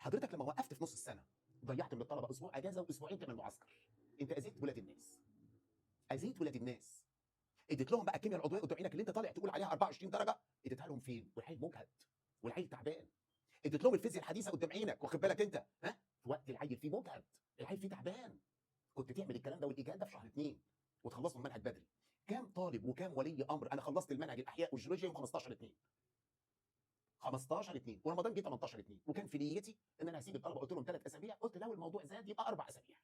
حضرتك لما وقفت في نص السنه ضيعت من الطلبه اسبوع اجازه واسبوعين تعمل معسكر. انت اذيت ولاد الناس، اذيت ولاد الناس. اديت لهم بقى الكيمياء العضويه قدام عينك اللي انت طالع تقول عليها 24 درجه، اديتها لهم فين والعيل مجهد والعيل تعبان. اديت لهم الفيزياء الحديثه قدام عينك، واخد بالك انت في وقت العيل فيه مجهد، العيل فيه تعبان. كنت تعمل الكلام ده والاجازه ده في شهر 2 وتخلصوا المنهج بدري. كام طالب وكام ولي امر انا خلصت المنهج الاحياء والجيولوجيا يوم 15/2، 15/2 ورمضان جه 18/2، وكان في نيتي ان انا هسيب الطلبه. قلت لهم 3 اسابيع، قلت لو الموضوع زاد يبقى 4 اسابيع،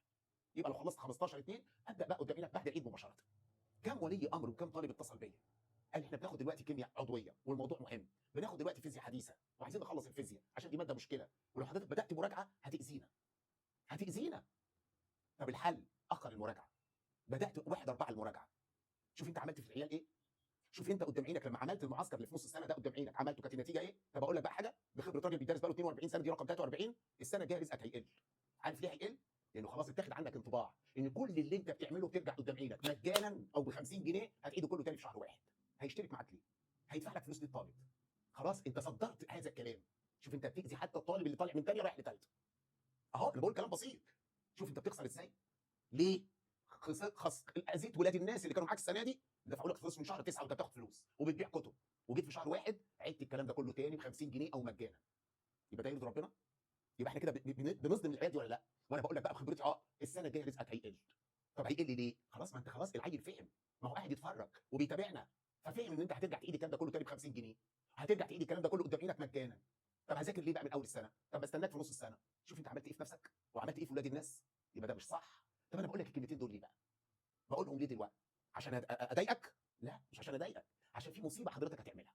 يبقى لو خلصت 15/2 ابدا بقى قدام عينك بعد العيد مباشره. كام ولي امر وكام طالب اتصل بيا قال احنا بناخد دلوقتي كيمياء عضويه والموضوع مهم، بناخد دلوقتي فيزياء حديثه وعايزين نخلص الفيزياء عشان دي ماده مشكله، ولو حضرتك بدات مراجعه هتاذينا، هتاذينا. طب الحل اخر المراجعه، بدات 1/4 المراجعه. شوف انت عملت في العيال ايه، شوف انت قدام عينك لما عملت المعسكر اللي في نص السنه ده قدام عينك عملته كانت النتيجه ايه. طب اقول لك بقى حاجه بخبره راجل بيدرس بقاله 42 سنه، دي رقم 43، السنه الجايه رزقك هيقل. عارف ليه هيقل؟ لانه خلاص اتاخد عنك انطباع ان كل اللي انت بتعمله بترجع قدام عينك مجانا او ب 50 جنيه هتعيده كله تاني في شهر واحد. هيشترك معاك ليه؟ هيدفع لك فلوس للطالب. خلاص انت صدرت هذا الكلام. شوف انت بتاذي حتى الطالب اللي طالع من ثانيه رايح لثالثه. اهو انا بقول كلام بسيط. شوف انت بتخسر ازاي؟ ليه؟ اذيت ولاد الناس اللي كانوا معاك السنه دي، دفعوا لك فلوس من شهر 9 وانت بتاخد فلوس وبتبيع كتب، وجيت في شهر واحد عدت الكلام ده كله تاني ب 50 جنيه او مجانا. يبقى ده يرضي ربنا؟ يبقى احنا كده بنظلم العيال دي ولا لا؟ وانا بقول لك بقى بخبرتي السنه الجايه رزقك هيقل. طب هيقل ليه؟ خلاص ما انت خلاص العيل فهم، ما هو قاعد يتفرج وبيتابعنا، ففهم ان انت هترجع تعيد الكلام ده كله تاني ب 50 جنيه، هترجع تعيد الكلام ده كله قدام عينك مجانا. طب هذاكر ليه بقى من اول السنه؟ طب استناك في نص السنه، شوف انت عملت ايه في نفسك وعملت ايه في ولاد الناس. يبقى ده مش صح. طب انا بقول لك الكلمتين دول ليه بقى؟ بقولهم ليه دلوقتي؟ عشان اضايقك؟ لا مش عشان اضايقك، عشان في مصيبه حضرتك هتعملها.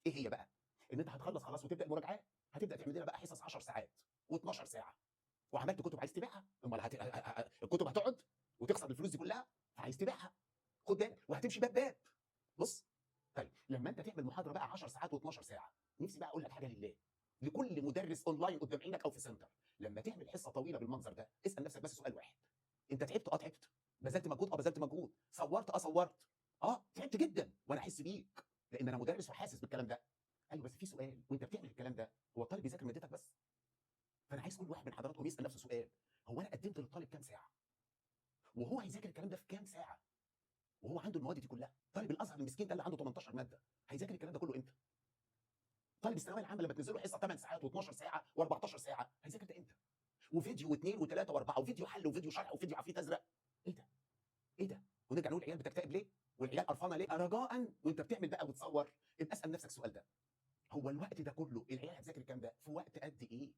ايه هي بقى؟ ان انت هتخلص خلاص وتبدا المراجعات، هتبدا تعمل لنا بقى حصص 10 ساعات و12 ساعه، وعملت كتب عايز تبيعها. امال الكتب هتقعد وتخسر الفلوس دي كلها، فعايز تبيعها. خد بالك وهتمشي باب باب. بص، طيب لما انت تعمل محاضره بقى 10 ساعات و12 ساعه، نفسي بقى اقول لك حاجه لله، لكل مدرس اونلاين قدام عينك او في سنتر، لما تعمل حصه طويله بالمنظر ده اسال نفسك بس سؤال واحد: انت تعبت؟ تعبت. بذلت مجهود؟ بذلت مجهود. صورت؟ صورت. تعبت جدا وانا احس بيك لان انا مدرس وحاسس بالكلام ده. ايوه بس في سؤال، وانت بتعمل الكلام ده هو الطالب بيذاكر مادتك بس؟ فانا عايز كل واحد من حضراتكم يسال نفسه سؤال: هو انا قدمت للطالب كام ساعه؟ وهو هيذاكر الكلام ده في كام ساعه؟ وهو عنده المواد دي كلها؟ طالب الازهر المسكين ده اللي عنده 18 ماده هيذاكر الكلام ده كله امتى؟ طالب الثانويه العامه لما تنزل له حصه 8 ساعات و12 ساعه و14 ساعه هيذاكر ده امتى؟ وفيديو واثنين وثلاثه واربعه وفيديو حل وفيديو شرح وفيديو عفريت ازرق. ايه ده؟ ايه ده؟ ونرجع نقول العيال بتكتئب ليه؟ والعيال قرفانه ليه؟ رجاء وانت بتعمل بقى وتصور ابقى اسال نفسك السؤال ده: هو الوقت ده كله العيال هتذاكر الكلام ده في وقت قد ايه؟